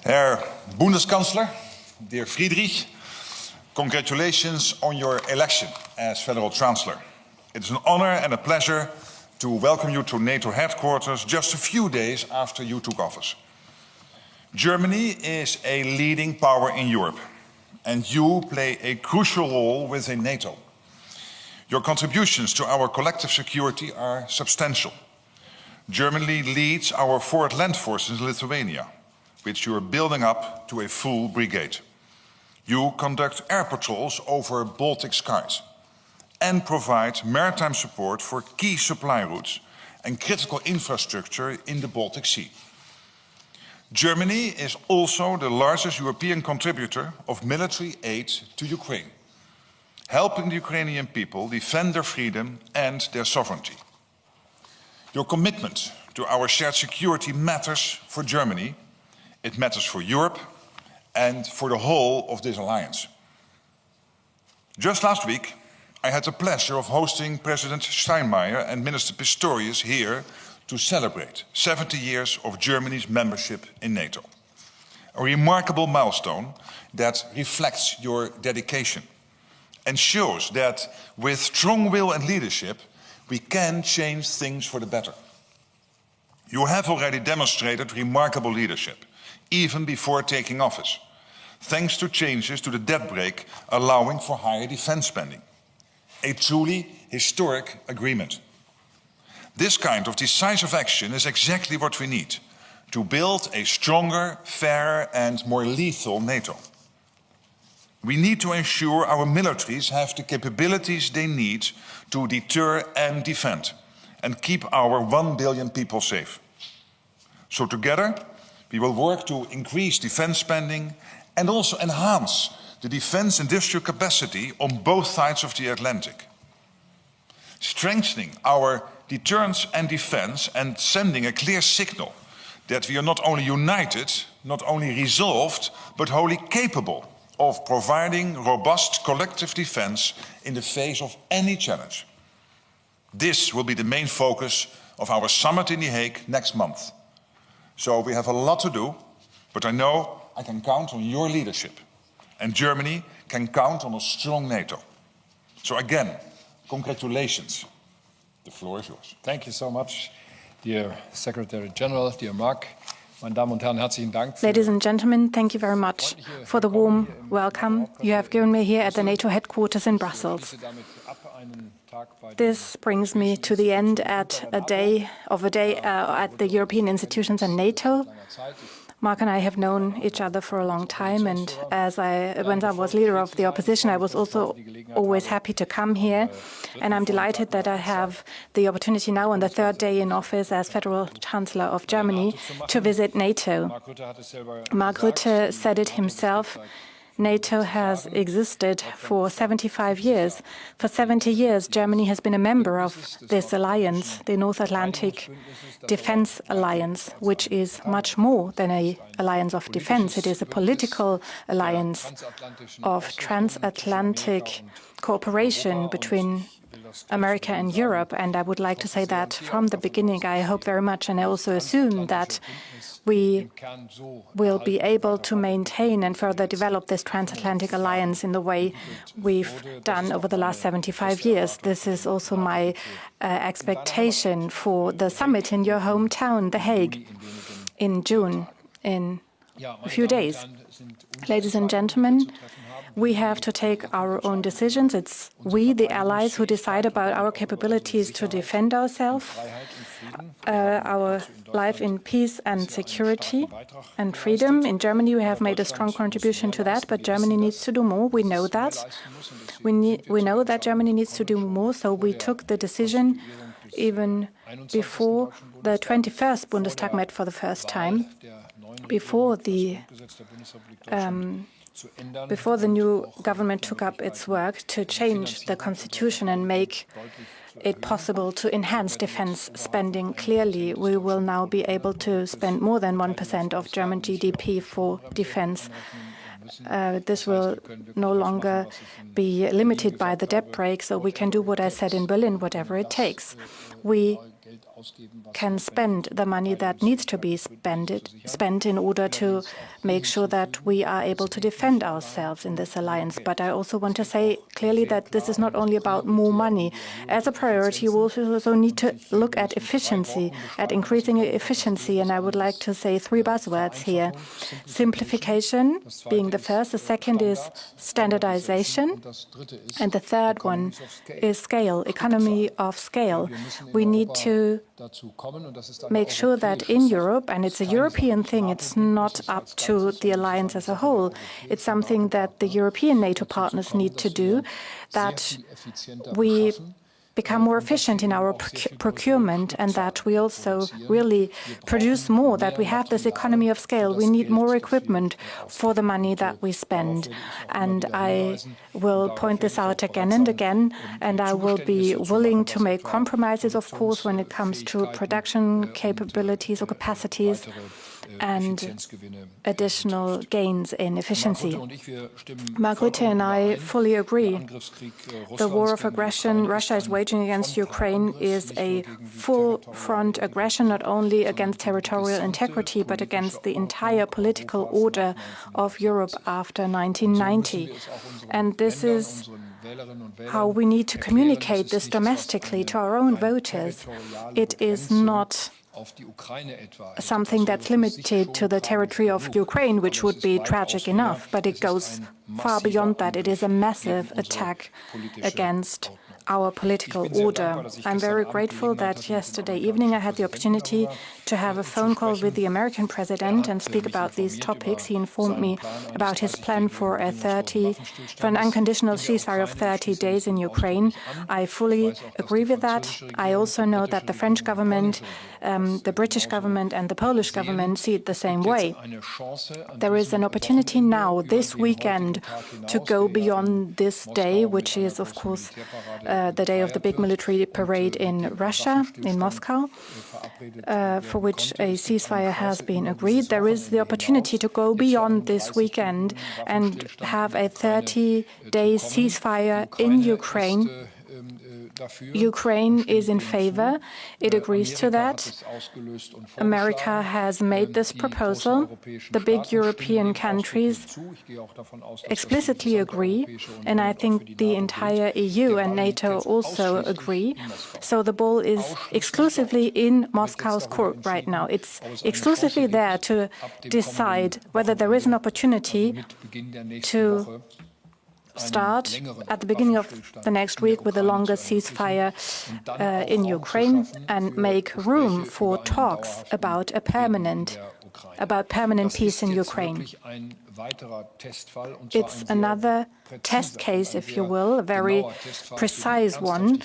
Herr Bundeskanzler, dear Friedrich, congratulations on your election as Federal Chancellor. It is an honor and a pleasure to welcome you to NATO headquarters just a few days after you took office. Germany is a leading power in Europe, and you play a crucial role within NATO. Your contributions to our collective security are substantial. Germany leads our forward land forces in Lithuania, which you are building up to a full brigade. You conduct air patrols over Baltic skies and provide maritime support for key supply routes and critical infrastructure in the Baltic Sea. Germany is also the largest European contributor of military aid to Ukraine, helping the Ukrainian people defend their freedom and their sovereignty. Your commitment to our shared security matters for Germany, it matters for Europe and for the whole of this alliance. Just last week, I had the pleasure of hosting President Steinmeier and Minister Pistorius here to celebrate 70 years of Germany's membership in NATO. A remarkable milestone that reflects your dedication and shows that with strong will and leadership, we can change things for the better. You have already demonstrated remarkable leadership, even before taking office, thanks to changes to the debt brake allowing for higher defense spending. A truly historic agreement. This kind of decisive action is exactly what we need to build a stronger, fairer and more lethal NATO. We need to ensure our militaries have the capabilities they need to deter and defend and keep our 1 billion people safe. So together, we will work to increase defense spending and also enhance the defense industrial capacity on both sides of the Atlantic. Strengthening our deterrence and defense and sending a clear signal that we are not only united, not only resolved, but wholly capable of providing robust collective defense in the face of any challenge. This will be the main focus of our summit in The Hague next month. So we have a lot to do, but I know I can count on your leadership, and Germany can count on a strong NATO. So again, congratulations. The floor is yours. Thank you so much, dear Secretary General, dear Mark. Meine Damen und Herren, herzlichen Dank. Ladies and gentlemen, thank you very much for the warm welcome you have given me here at the NATO headquarters in Brussels. This brings me to the end at a day at the European institutions and NATO. Mark and I have known each other for a long time, and when I was leader of the opposition, I was also always happy to come here. And I'm delighted that I have the opportunity now on the third day in office as Federal Chancellor of Germany to visit NATO. Mark Rutte said it himself. NATO has existed for 75 years. For 70 years, Germany has been a member of this alliance, the North Atlantic Defense Alliance, which is much more than an alliance of defense. It is a political alliance of transatlantic cooperation between America and Europe. And I would like to say that from the beginning, I hope very much, and I also assume that we will be able to maintain and further develop this transatlantic alliance in the way we've done over the last 75 years. This is also my expectation for the summit in your hometown, The Hague, in June, in a few days. Ladies and gentlemen, we have to take our own decisions. It's we, the allies, who decide about our capabilities to defend ourselves, our life in peace and security and freedom. In Germany, we have made a strong contribution to that, but Germany needs to do more. We know that. We know that Germany needs to do more, so we took the decision even before the 21st Bundestag met for the first time, before the new government took up its work to change the constitution and make it possible to enhance defense spending. Clearly, we will now be able to spend more than 1% of German GDP for defense. This will no longer be limited by the debt brake, so we can do what I said in Berlin, whatever it takes. We can spend the money that needs to be spent in order to make sure that we are able to defend ourselves in this alliance. But I also want to say clearly that this is not only about more money. As a priority, we also need to look at efficiency, at increasing efficiency, and I would like to say three buzzwords here. Simplification being the first, the second is standardization, and the third one is scale, economy of scale. We need to make sure that in Europe, and it's a European thing, it's not up to the alliance as a whole, it's something that the European NATO partners need to do, that we become more efficient in our procurement and that we also really produce more, that we have this economy of scale. We need more equipment for the money that we spend. And I will point this out again and again, and I will be willing to make compromises, of course, when it comes to production capabilities or capacities and additional gains in efficiency. Mark Rutte and I fully agree. The war of aggression Russia is waging against Ukraine is a full-front aggression, not only against territorial integrity, but against the entire political order of Europe after 1990. And this is how we need to communicate this domestically to our own voters. It is not something that's limited to the territory of Ukraine, which would be tragic enough, but it goes far beyond that. It is a massive attack against our political order. I'm very grateful that yesterday evening I had the opportunity to have a phone call with the American president and speak about these topics. He informed me about his plan for an unconditional ceasefire of 30 days in Ukraine. I fully agree with that. I also know that the French government, the British government and the Polish government see it the same way. There is an opportunity now, this weekend, to go beyond this day, which is, of course, the day of the big military parade in Russia, in Moscow, for which a ceasefire has been agreed. There is the opportunity to go beyond this weekend and have a 30-day ceasefire in Ukraine. Ukraine is in favor. It agrees to that. America has made this proposal. The big European countries explicitly agree, and I think the entire EU and NATO also agree. So the ball is exclusively in Moscow's court right now. It's exclusively there to decide whether there is an opportunity to start at the beginning of the next week with a longer ceasefire in Ukraine and make room for talks about permanent peace in Ukraine. It's another test case, if you will, a very precise one,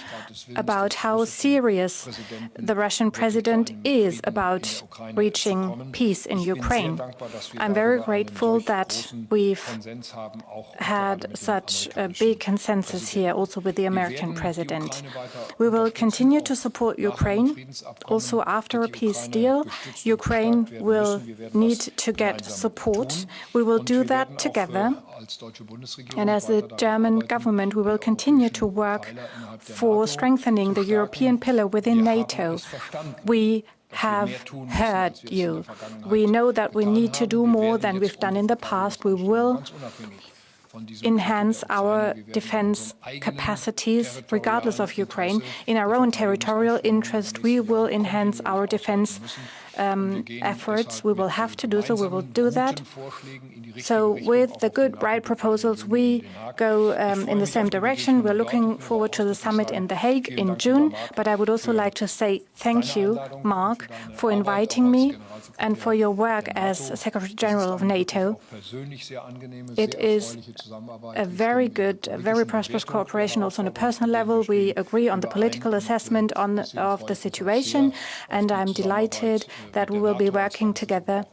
about how serious the Russian president is about reaching peace in Ukraine. I'm very grateful that we've had such a big consensus here, also with the American president. We will continue to support Ukraine. Also, after a peace deal, Ukraine will need to get support. We will do that together. And as the German government, we will continue to work for strengthening the European pillar within NATO. We have heard you. We know that we need to do more than we've done in the past. We will enhance our defense capacities, regardless of Ukraine. In our own territorial interest, we will enhance our defense efforts. We will have to do so. We will do that. So with the good, right proposals, we go in the same direction. We're looking forward to the summit in The Hague in June. But I would also like to say thank you, Mark, for inviting me and for your work as Secretary General of NATO. It is a very good, very prosperous cooperation also on a personal level. We agree on the political assessment of the situation, and I'm delighted that we will be working together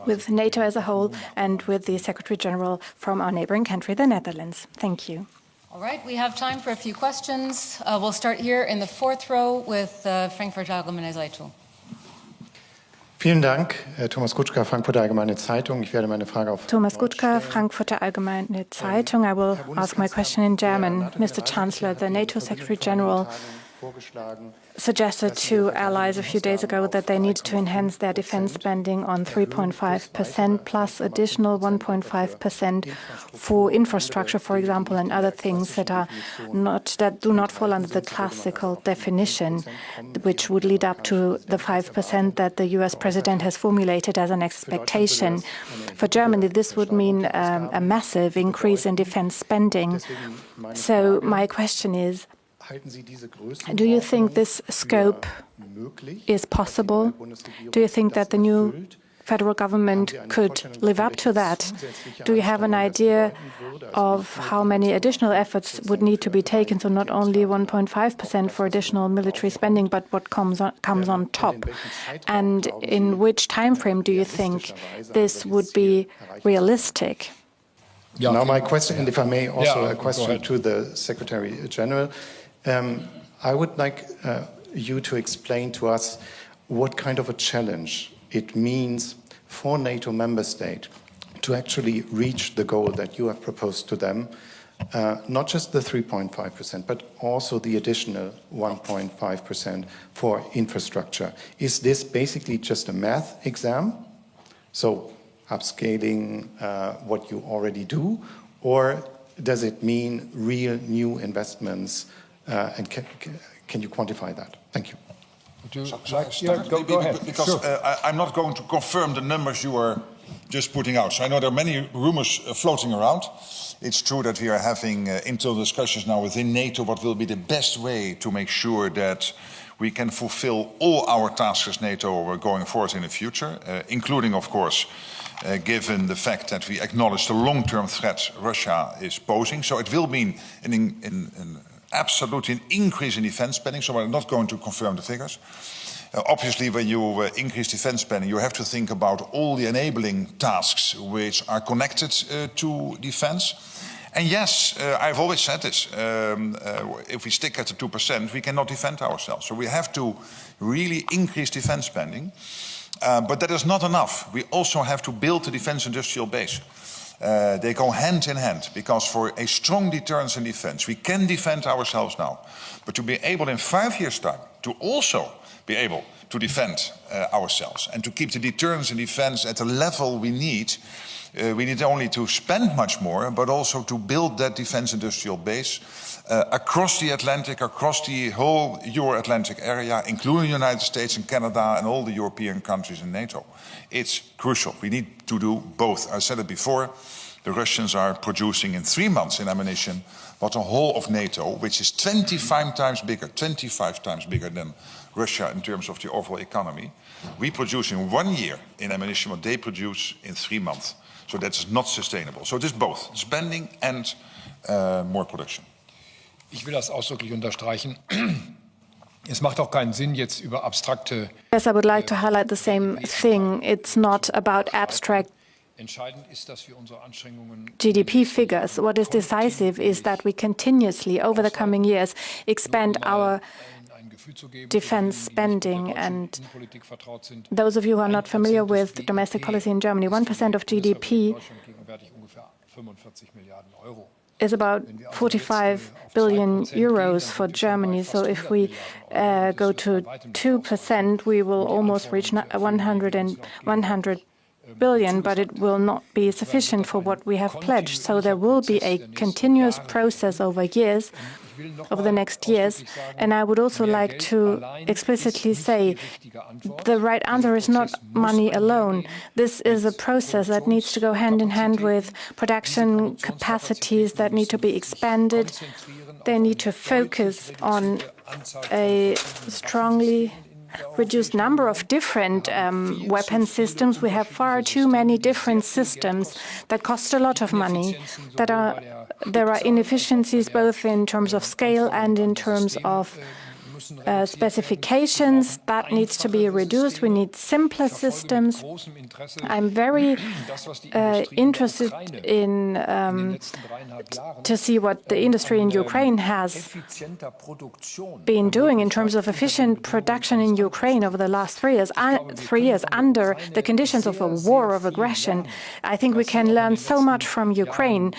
with NATO as a whole and with the Secretary General from our neighboring country, the Netherlands. Thank you. All right, we have time for a few questions. We'll start here in the fourth row with Frankfurter Allgemeine Zeitung. Vielen Dank, Thomas Kutschka, Frankfurter Allgemeine Zeitung. Ich werde meine Frage auf Thomas Kutschka, Frankfurter Allgemeine Zeitung. I will ask my question in German. Mr. Chancellor, the NATO Secretary General suggested to allies a few days ago that they need to enhance their defense spending on 3.5% plus additional 1.5% for infrastructure, for example, and other things that do not fall under the classical definition, which would lead up to the 5% that the US president has formulated as an expectation. For Germany, this would mean a massive increase in defense spending. So my question is, do you think this scope is possible? Do you think that the new federal government could live up to that? Do you have an idea of how many additional efforts would need to be taken, so not only 1.5% for additional military spending, but what comes on top? And in which time frame do you think this would be realistic? Now my question, and if I may, also a question to the Secretary General. I would like you to explain to us what kind of a challenge it means for NATO member states to actually reach the goal that you have proposed to them, not just the 3.5%, but also the additional 1.5% for infrastructure. Is this basically just a math exam? So upscaling what you already do, or does it mean real new investments? And can you quantify that? Thank you. Go ahead. Because sure. I'm not going to confirm the numbers you are just putting out. So I know there are many rumors floating around. It's true that we are having internal discussions now within NATO what will be the best way to make sure that we can fulfill all our tasks as NATO going forward in the future, including, of course, given the fact that we acknowledge the long-term threat Russia is posing. So it will mean absolutely an increase in defense spending, so we're not going to confirm the figures. Obviously, when you increase defense spending, you have to think about all the enabling tasks which are connected to defense. And yes, I've always said this, if we stick at the 2%, we cannot defend ourselves. So we have to really increase defense spending. But that is not enough. We also have to build the defense industrial base. They go hand in hand, because for a strong deterrence in defense, we can defend ourselves now. But to be able in 5 years' time to also be able to defend ourselves and to keep the deterrence in defense at the level we need only to spend much more, but also to build that defense industrial base across the Atlantic, across the whole Euro-Atlantic area, including the United States and Canada and all the European countries in NATO. It's crucial. We need to do both. I said it before, the Russians are producing in 3 months in ammunition what the whole of NATO, which is 25 times bigger than Russia in terms of the overall economy. We produce in 1 year in ammunition what they produce in 3 months. So that's not sustainable. So it is both spending and more production. Ich will das ausdrücklich unterstreichen. Es macht auch keinen Sinn, jetzt über abstrakte. Yes, I would like to highlight the same thing. It's not about abstract GDP figures. What is decisive is that we continuously, over the coming years, expand our defense spending. And those of you who are not familiar with domestic policy in Germany, 1% of GDP is about 45 billion euros for Germany. So if we go to 2%, we will almost reach 100 billion, but it will not be sufficient for what we have pledged. So there will be a continuous process over years, over the next years. And I would also like to explicitly say the right answer is not money alone. This is a process that needs to go hand in hand with production capacities that need to be expanded. They need to focus on a strongly reduced number of different weapon systems. We have far too many different systems that cost a lot of money. There are inefficiencies both in terms of scale and in terms of specifications. That needs to be reduced. We need simpler systems. I'm very interested in to see what the industry in Ukraine has been doing in terms of efficient production in Ukraine over the last 3 years. 3 years under the conditions of a war of aggression. I think we can learn so much from Ukraine.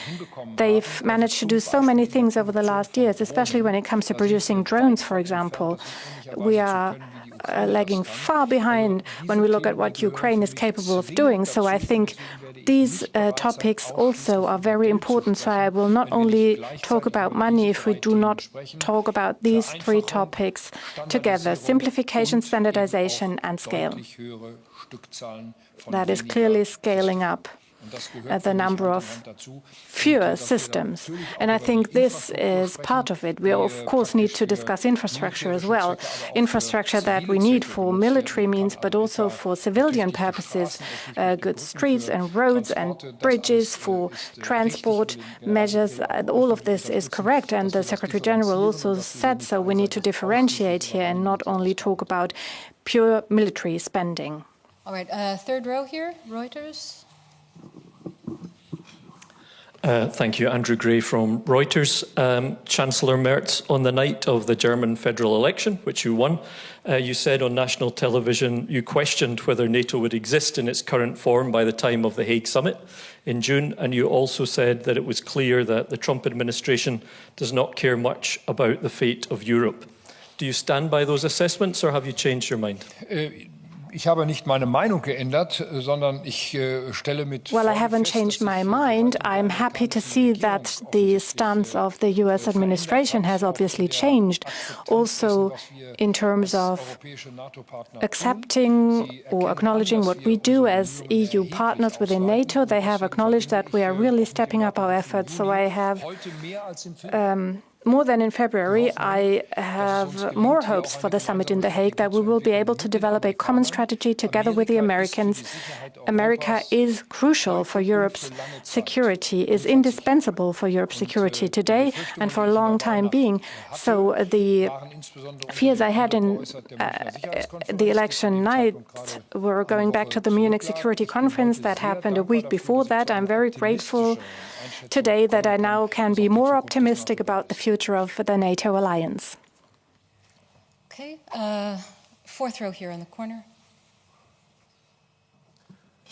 They've managed to do so many things over the last years, especially when it comes to producing drones, for example. example. We are lagging far behind when we look at what Ukraine is capable of doing. So I think these topics also are very important. So I will not only talk about money if we do not talk about these three topics together: simplification, standardization, and scale. That is clearly scaling up the number of fewer systems. And I think this is part of it. We, of course, need to discuss infrastructure as well. Infrastructure that we need for military means, but also for civilian purposes, good streets and roads and bridges, for transport measures. All of this is correct. And the Secretary General also said so. We need to differentiate here and not only talk about pure military spending. All right, third row here, Reuters. Thank you. Andrew Gray from Reuters. Chancellor Merz, on the night of the German federal election, which you won, you said on national television you questioned whether NATO would exist in its current form by the time of the Hague summit in June, and you also said that it was clear that the Trump administration does not care much about the fate of Europe. Do you stand by those assessments, or have you changed your mind? Ich habe nicht meine Meinung geändert, sondern ich stelle mit. Well, I haven't changed my mind. I'm happy to see that the stance of the US administration has obviously changed, also in terms of accepting or acknowledging what we do as EU partners within NATO. They have acknowledged that we are really stepping up our efforts. So I have more than in February, I have more hopes for the summit in The Hague that we will be able to develop a common strategy together with the Americans. America is crucial for Europe's security, is indispensable for Europe's security today and for a long time being. So the fears I had in the election night were going back to the Munich Security Conference that happened a week before that. I'm very grateful today that I now can be more optimistic about the future of the NATO alliance. Okay, fourth row here in the corner.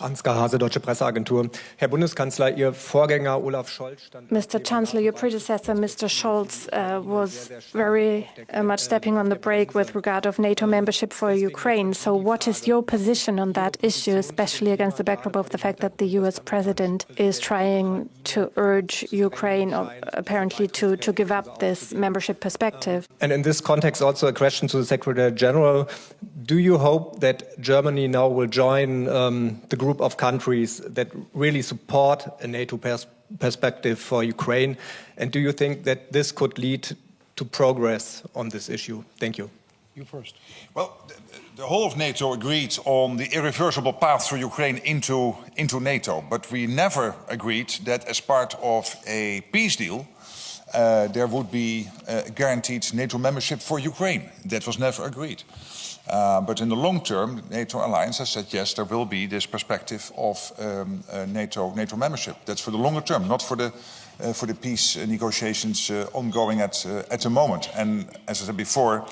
Ansgar Hase, Deutsche Presseagentur. Herr Bundeskanzler, Ihr Vorgänger Olaf Scholz stand. Mr. Chancellor, your predecessor, Mr. Scholz, was very much stepping on the brake with regard of NATO membership for Ukraine. So what is your position on that issue, especially against the backdrop of the fact that the US president is trying to urge Ukraine, apparently, to give up this membership perspective? And in this context, also a question to the Secretary General. Do you hope that Germany now will join the group of countries that really support a NATO perspective for Ukraine? And do you think that this could lead to progress on this issue? Thank you. You first. Well, the whole of NATO agreed on the irreversible path for Ukraine into NATO, but we never agreed that as part of a peace deal, there would be guaranteed NATO membership for Ukraine. That was never agreed. But in the long term, the NATO alliance has said, yes, there will be this perspective of NATO membership. That's for the longer term, not for the peace negotiations ongoing at the moment. And as I said before,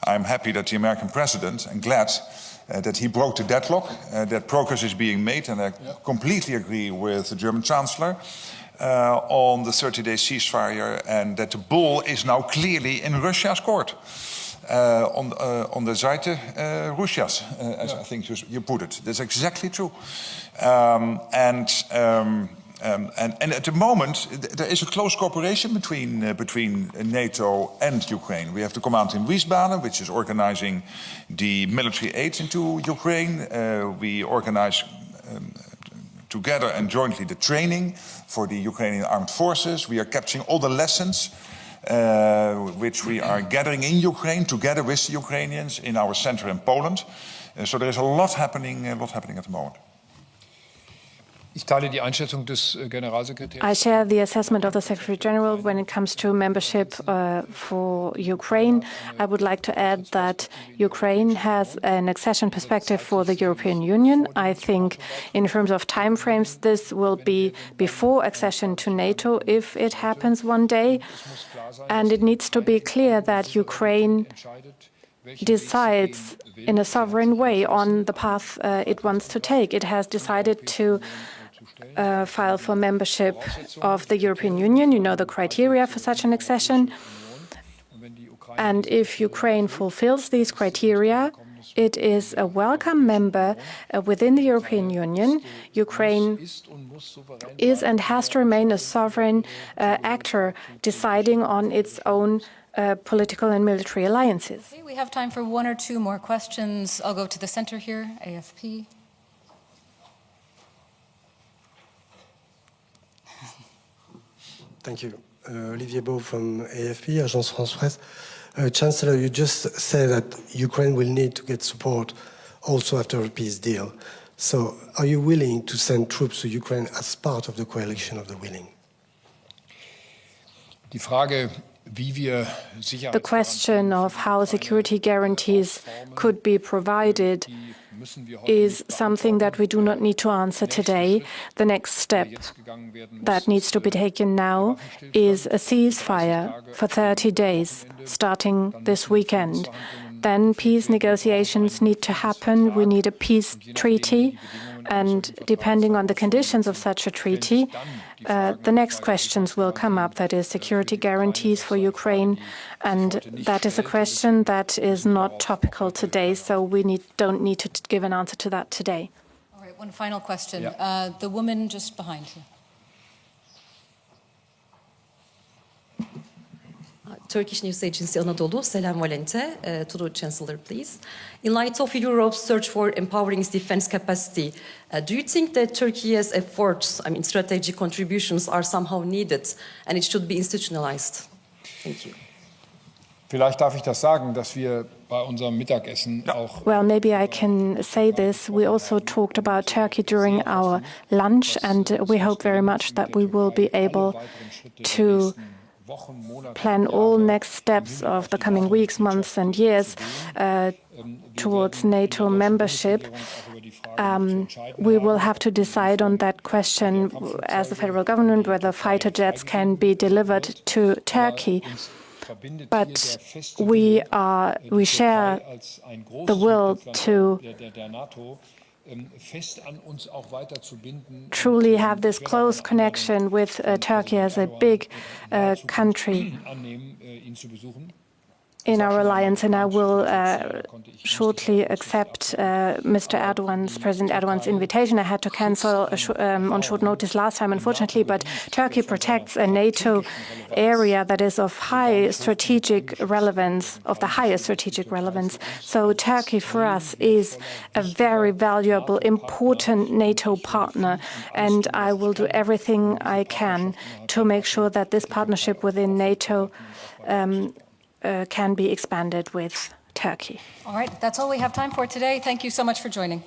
I'm happy that the American president, and glad that he broke the deadlock, that progress is being made, and I completely agree with the German Chancellor on the 30-day ceasefire, and that the ball is now clearly in Russia's court. On the Seite Russias, as I think you put it. That's exactly true. And at the moment, there is a close cooperation between NATO and Ukraine. We have the command in Wiesbaden, which is organizing the military aid into Ukraine. We organize together and jointly the training for the Ukrainian armed forces. We are capturing all the lessons which we are gathering in Ukraine together with the Ukrainians in our center in Poland. So there is a lot happening at the moment. I share the assessment of the Secretary General when it comes to membership for Ukraine. I would like to add that Ukraine has an accession perspective for the European Union. I think in terms of timeframes, this will be before accession to NATO if it happens one day. And it needs to be clear that Ukraine decides in a sovereign way on the path it wants to take. It has decided to file for membership of the European Union. You know the criteria for such an accession. And if Ukraine fulfills these criteria, it is a welcome member within the European Union. Ukraine is and has to remain a sovereign actor, deciding on its own political and military alliances. Okay, we have time for one or two more questions. I'll go to the center here, AFP. Thank you. Olivier Beau from AFP, Agence France-Presse. Chancellor, you just said that Ukraine will need to get support also after a peace deal. So are you willing to send troops to Ukraine as part of the coalition of the willing? The question of how security guarantees could be provided is something that we do not need to answer today. The next step that needs to be taken now is a ceasefire for 30 days, starting this weekend. Then peace negotiations need to happen. We need a peace treaty. And depending on the conditions of such a treaty, the next questions will come up, that is security guarantees for Ukraine. And that is a question that is not topical today, so we don't need to give an answer to that today. All right, one final question. Yeah. The woman just behind you. Turkish News Agency Anadolu, Selam Valente, to the Chancellor, please. In light of Europe's search for empowering its defense capacity, do you think that Turkey's efforts, strategic contributions are somehow needed and it should be institutionalized? Thank you. Vielleicht darf ich das sagen, dass wir bei unserem Mittagessen auch. Well, maybe I can say this. We also talked about Turkey during our lunch, and we hope very much that we will be able to plan all next steps of the coming weeks, months and years towards NATO membership. We will have to decide on that question as the federal government, whether fighter jets can be delivered to Turkey. But we share the will to truly have this close connection with Turkey as a big country in our alliance, and I will shortly accept President Erdogan's invitation. I had to cancel on short notice last time, unfortunately, but Turkey protects a NATO area that is of high strategic relevance, of the highest strategic relevance. So Turkey for us is a very valuable, important NATO partner, and I will do everything I can to make sure that this partnership within NATO can be expanded with Turkey. All right, that's all we have time for today. Thank you so much for joining.